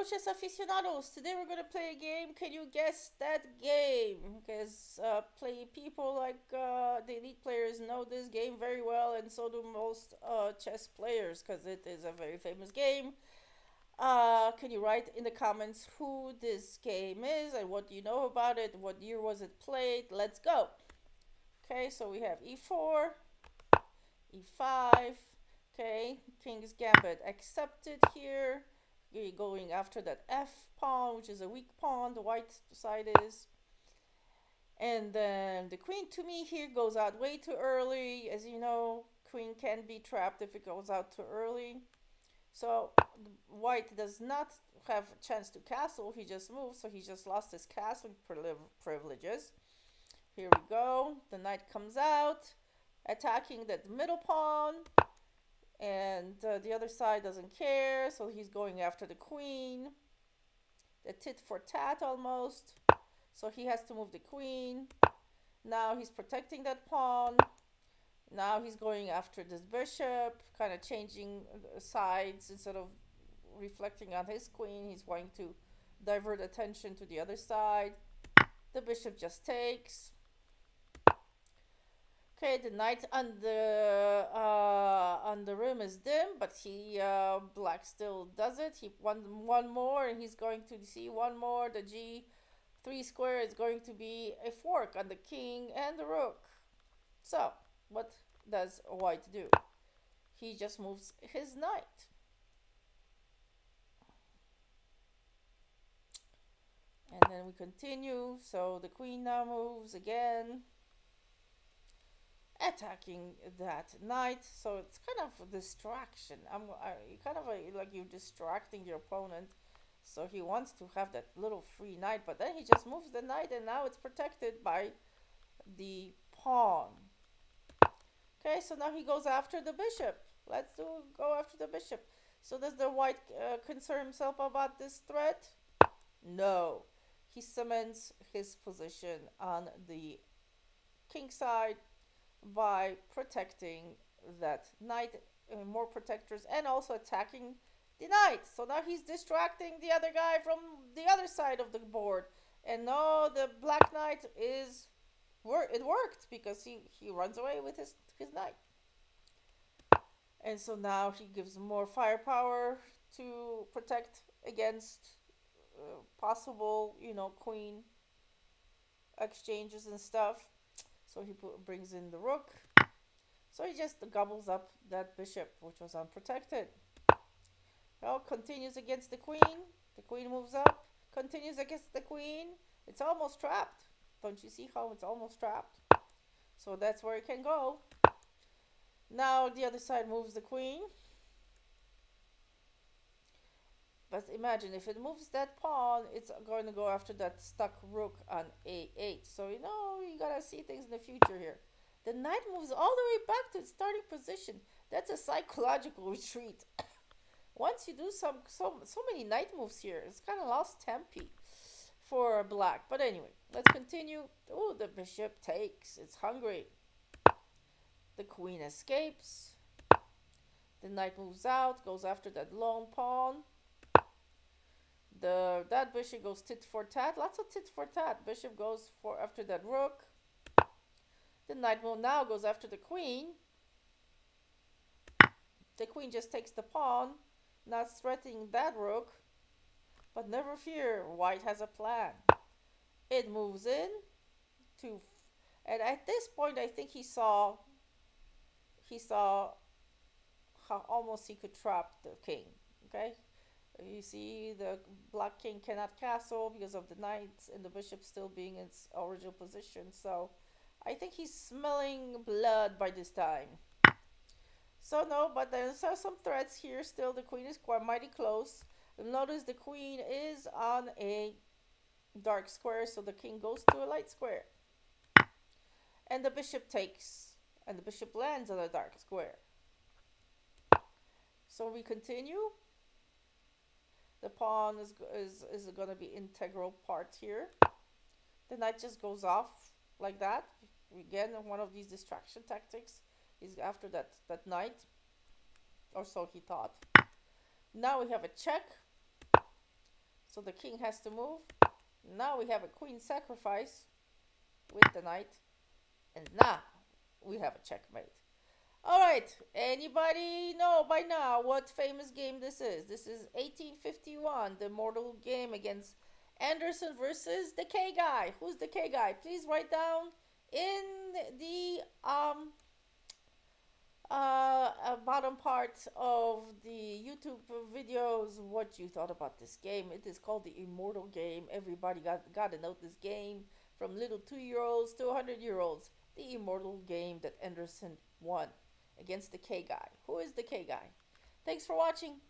Hello, chess aficionados. Today we're gonna play a game. Can you guess that game? Because play people like the elite players know this game very well, and so do most chess players, because it is a very famous game. Can you write in the comments who this game is and what do you know about it? What year was it played? Let's go. Okay, so we have e4, e5. Okay, King's Gambit accepted here. You're going after that f pawn, which is a weak pawn, the white side is. And then the queen to me here goes out way too early. As you know, queen can be trapped if it goes out too early. So white does not have a chance to castle. He just moves, so he just lost his castle privileges. Here we go. The knight comes out, attacking that middle pawn. And the other side doesn't care, so he's going after the queen. The tit for tat almost. So he has to move the queen. Now he's protecting that pawn. Now he's going after this bishop, kind of changing sides instead of reflecting on his queen. He's wanting to divert attention to the other side. The bishop just takes. Okay, the knight on the rim is dim, but he black still does it. He one more, and he's going to see one more. The g3 square is going to be a fork on the king and the rook. So what does white do? He just moves his knight. And then we continue. So the queen now moves again, attacking that knight. So it's kind of a distraction. Kind of like you're distracting your opponent. So he wants to have that little free knight, but then he just moves the knight, and now it's protected by the pawn. Okay, so now he goes after the bishop. Let's go after the bishop. So does the white concern himself about this threat? No. He cements his position on the king side by protecting that knight, more protectors, and also attacking the knight. So now he's distracting the other guy from the other side of the board. And no, the black knight it worked, because he runs away with his knight. And so now he gives more firepower to protect against possible, queen exchanges and stuff. So he brings in the rook. So he just gobbles up that bishop, which was unprotected. Well, continues against the queen. The queen moves up. Continues against the queen. It's almost trapped. Don't you see how it's almost trapped? So that's where it can go. Now the other side moves the queen. But imagine if it moves that pawn, it's going to go after that stuck rook on a8. So you gotta see things in the future here. The knight moves all the way back to its starting position. That's a psychological retreat. Once you do so many knight moves here, it's kind of lost tempi for black. But anyway, let's continue. Oh, the bishop takes. It's hungry. The queen escapes. The knight moves out, goes after that lone pawn. That bishop goes tit for tat. Lots of tit for tat. Bishop goes after that rook. The knight now goes after the queen. The queen just takes the pawn, not threatening that rook. But never fear, white has a plan. It moves in and at this point I think he saw how almost he could trap the king. Okay, you see the black king cannot castle because of the knights and the bishop still being in its original position. So I think he's smelling blood by this time. So no, but there's some threats here still. The queen is quite mighty close. Notice the queen is on a dark square, so the king goes to a light square. And the bishop takes, and the bishop lands on a dark square. So we continue. The pawn is going to be integral part here. The knight just goes off like that. Again, one of these distraction tactics is after that knight, or so he thought. Now we have a check. So the king has to move. Now we have a queen sacrifice with the knight. And now we have a checkmate. All right. Anybody know by now what famous game this is? This is 1851, the Immortal game against Anderson versus the K guy. Who's the K guy? Please write down in the bottom part of the YouTube videos what you thought about this game. It is called the Immortal game. Everybody got to know this game, from little 2 year olds to 100-year olds. The Immortal game that Anderson won against the K guy. Who is the K guy? Thanks for watching.